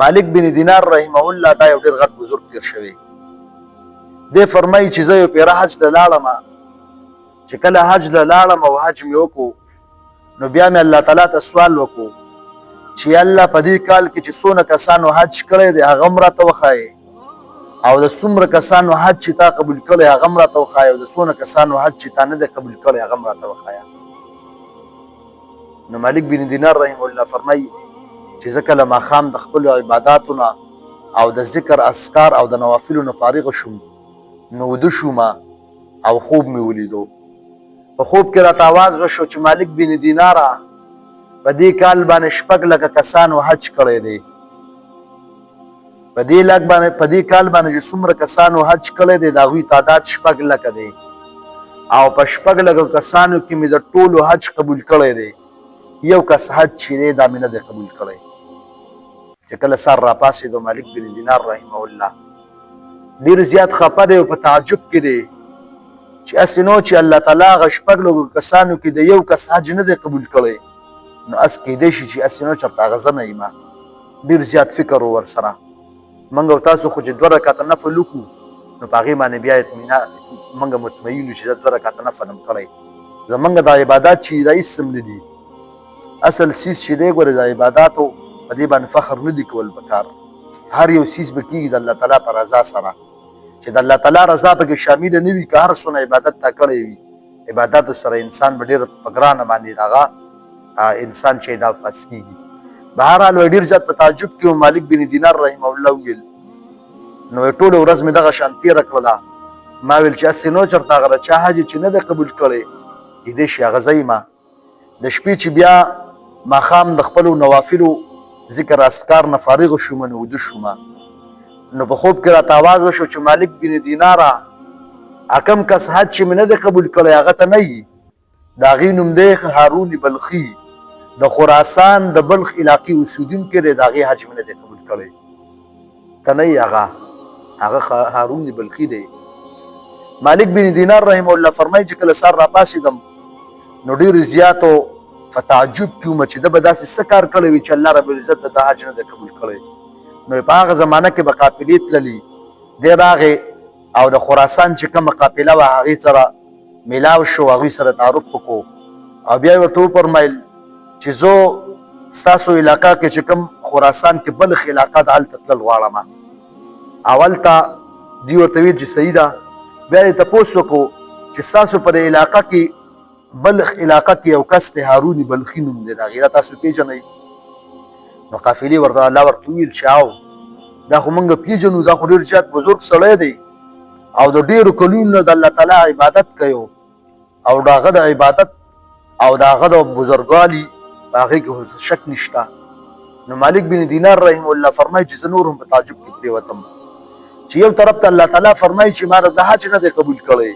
مالک بن دینار رحمه الله دا یو ډېر غټ بزرګ تیر شوی دی فرمایي چې زه یو پیره حج ته لاړم چې کله حج له لاړم او حج مې وکړو نو بیا مې الله تعالی ته سوال وکړو چې الله په دې کال کې چې څونه کسانو حج کړی دی هغه هم راته وښایې او د څومره کسانو حج چې تا قبول کړی هغه هم راته وښایې او د څونه کسانو حج چې تا نه دی قبول کړی هغه هم راته وښایه نو مالک بن دینار رحمه الله فرمایي چې زه کله ماښام د خپلو عباداتو نه او د ذکر اذکار او د نوافلو نه فارغ شوم نو وده شوم او خوب مې ولیدو په خوب کې راته آواز وشو چې مالک بن دیناره په دې کال باندې 6 لکه کسانو حج کړی دی په دې کال باندې چې څومره کسانو حج کړی دی د هغوی تعداد 6 لکه دی او په 6 لکه کسانو کې مې د ټولو حج قبول کړی دی یو کس حج چې دی دا مې نه دی قبول کړی چې کله سار راپاڅېدو مالک بن دینار رحمه الله ډېر زیات خفه دی او په تعجب کې دی چې هسې نو چې الله تعالی هغه 6 لکو کسانو کې د یو کس حج نه دی قبول کړی نو اس کېدی شي چې هسې نو چېرته هغه زه نه یم ډېر زیات فکر و ورسره موږ او تاسو خو چې 2 رکعته نفل وکړو نو په هغې باندې بیا موږ مطمئن یو چې زه 2 رکعته نفل هم کړی زموږ دا عبادات چې دا هېڅ هم نه دي اصل سیز چې دی ګورې د عباداتو په دې باندې فخر نه دي کول پکار هر یو سیز به کېږي د الله تعالی په رضا سره چې د الله تعالی رضا پکې شامله نه وي که هر څونه عبادت تا کړی وي عباداتو سره انسان به ډېر په ګرانه باندې هغه انسان چې دا فس کېږي بهرحال ډېر زیات په تعجب کې و مالک بن دینار رحمه الله ویل نو ټوله ورځ مې دغه شان تېره کړله ما ویل چې هسې نو چېرته هغه د چا حج چې نه دی قبول کړی کېدی شي هغه زه یم د شپې چې بیا ماښام د خپلو نوافلو ذکر اذکار نه فارغ شوم نو وده شوم نو په خوب کې راته آواز وشو چې مالک بن دیناره کم کس حج چې مې نه دی قبول کړی هغه ته نه یي د هغې نوم دی هارون بلخي د خراسان د بلخ علاقې اوسېدونکی دی د هغې حج مې نه دی قبول کړی ته نه یي هغه هارون بلخي دی مالک بن دینار رحمه الله فرمایي چې کله سهار راپاڅېدم نو ډېر زیاتو په تعجب کې وم چې ده به داسې څه کار کړی وي چې الله رب العزت د حج نه دی قبول کړی نو په هغه زمانه کې به قافلې تللي دی راغې او د خراسان چې کومه قافله وه هغې سره میلاو شو هغوی سره تعارف وکړو او بیا یې ورته وفرمیل چې زه ستاسو علاقه کې چې کوم خراسان کې بلخ علاقه ده هلته تلل غواړم او هلته دوی ورته ویل چې صحیح ده بیا یې تپوس وکړو چې ستاسو په دې علاقه کې بلخ علاقه کې یو کس دی هارون بلخي نوم دی د هغې دا تاسو پېژنئ نو قافلې ورته الله ورته وویل چې او دا خو موږ پېژنو دا خو ډېر زیات بزرګ سړی دی او د ډېرو کلونو نه د الله تعالی عبادت کوي او د هغه د عبادت او د هغه د بزرګوالي په هغې کې شک نشته نو مالک بن دینار رحمه الله فرمایي چې زه نور هم په تعجب کې پرېوتم چې یو طرف ته الله تعالی فرمایي چې ما د حج نه دی قبول کړی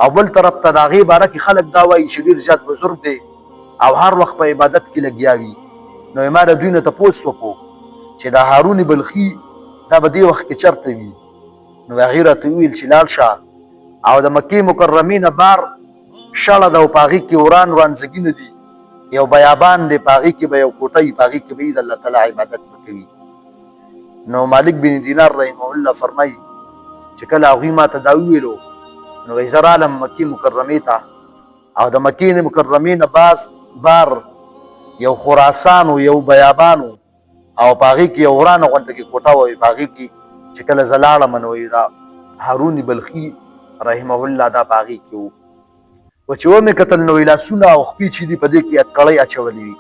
او بل طرف ته د هغې باره کې خلک دا وایي چې ډېر زیات بزرګ دی او هر وخت په عبادت کې لګیا وي نو ما د دوی نه تپوس وکړو چې د هارون بلخي دا به دې وخت کې چېرته وي نو هغې راته وویل چې لاړ شه او د مکې مکرمې نه بار شړه ده او په هغې کې وران ځګونه دي یو بیابان دی په هغې کې به یو کوټه وي په هغې کې به د الله تعالی عبادت به کوي نو مالک بن دینار رحمه الله فرمایي چې کله هغوی ما ته دا وویلو نو زه رالم مکې مکرمې ته او د مکې مکرمې نه بار یو خراسان و یو بیابان او په هغې کې یو ورانه غونډه کې کوټه وه په هغې کې چې کله زه لاړم نو دا هارون بلخي رحمه الله دا په هغې کې و و چې ومې کتل نو لاسونه او خپې چې دي په دې کې اتکړۍ اچولې وي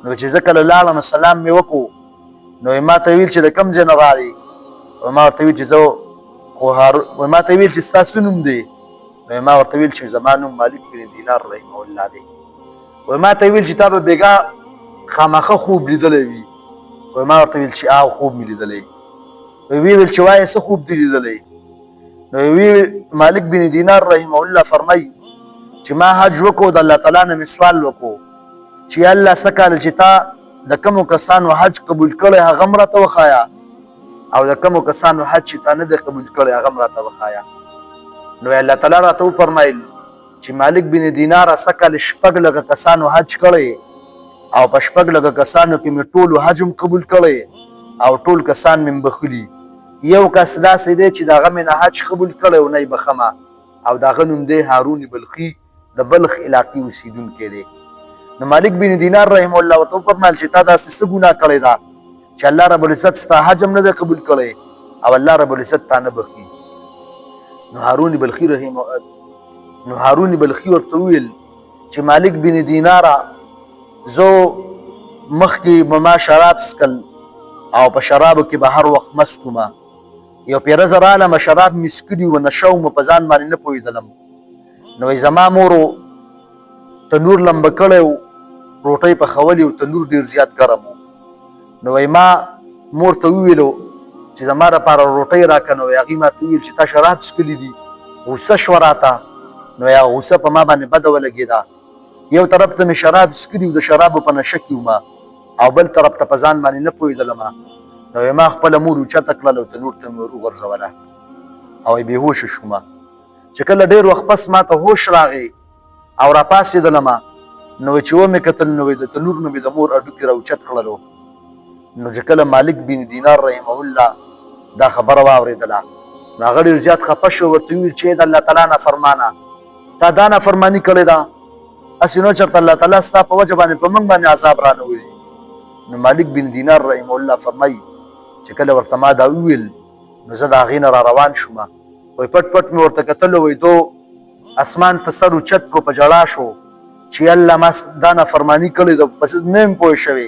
نو چې زه کله لاړم سلام مې وکړو نو ما ته ویل چې د کوم ځای نه راغلې ما ورته ویل چې زه خو ما ته ویل چې ستاسو نوم دی نو ما ورته ویل چې زما نوم مالک بن دینار رحمه الله دی ما ته ویل چې تا به بېګا خامخه خوب لیدلی وي ما ورته ویل چې خوب مې لیدلی ویې ویل چې وایه څه خوب دې لیدلی نو وی مالک بن دینار رحمه الله فرمایي چې ما حج وکړو د الله تعالی نه مې سوال وکړو چې الله څه کاله چې تا د کومو کسانو حج قبول کړی هغه هم راته وښایه او د کومو کسانو حج چې تا نه دی قبول کړی هغه هم راته وښایه نو الله تعالی راته وفرمیل چې مالک بن دینار څه کال 6 لکه کسانو حج کړی او په 6 لکه کسانو کې مې ټولو حج هم قبول کړی او ټول کسان مې بخلي یو کس داسې دی چې د هغه مې نه حج قبول کړی او نه یې بخمه او د هغه نوم دی هارون بلخي د بلخ علاقې اوسېدونکی دی نو مالک بن دینار رحم الله ورته وفرمایل چې تا داسې څه ګناه کړې ده چې الله رب العزت ستا حج هم نه دی قبول کړی او الله رب العزت تا نه بخي نو هارون بلخي ورته وویل چې مالک بن دیناره زه مخکې به ما شراب څکل او په شرابو کې به هر وخت مست وم یو پیره زه رالمه شراب مې څکلي وو نشه ومه په ځان باندې نه پوهېدلم نو زما مورو تنور لمبه کړی و روټۍ پخولې و تنور ډېر زیات ګرم و نو ما مور ته وویلو چې زما دپاره روټۍ راکړه نو هغې ما ته وویل چې تا شراب څکلي دي غوسه شوه راته نو هغه غوسه په ما باندې بده ولګېده یو طرف ته مې شراب څکلي و د شرابو په نشه کې ومه او بل طرف ته په ځان باندې نه پوهېدلم نو ما خپله مور اوچته کړله او تنور ته مې ور وغورځوله او بېهوشه شومه چې کله ډېر وخت پس ما ته هوش راغی او راپاڅېدلم نو چې ومې کتل نو د تنور نه مې د مور هډوکي راوچت کړلو نو چې کله مالک بن دینار رحمه الله دا خبره واورېدله نو هغه ډېر زیات خفه شو ورته وویل چې د الله تعالی نافرمانه تا دا نافرماني کړې ده هسې نو چېرته الله تعالی ستا په وجه باندې په موږ باندې عذاب رانولي نو مالک بن دینار رحمه الله فرمایي چې کله ورته ما دا وویل نو زه د هغې نه را روان شوم وایي پټ پټ مې ورته کتلو وایي دو اسمان ته سر اوچت کو په ژړا شو چې الله ما دا نافرماني کړې ده پس نه یم پوه شوی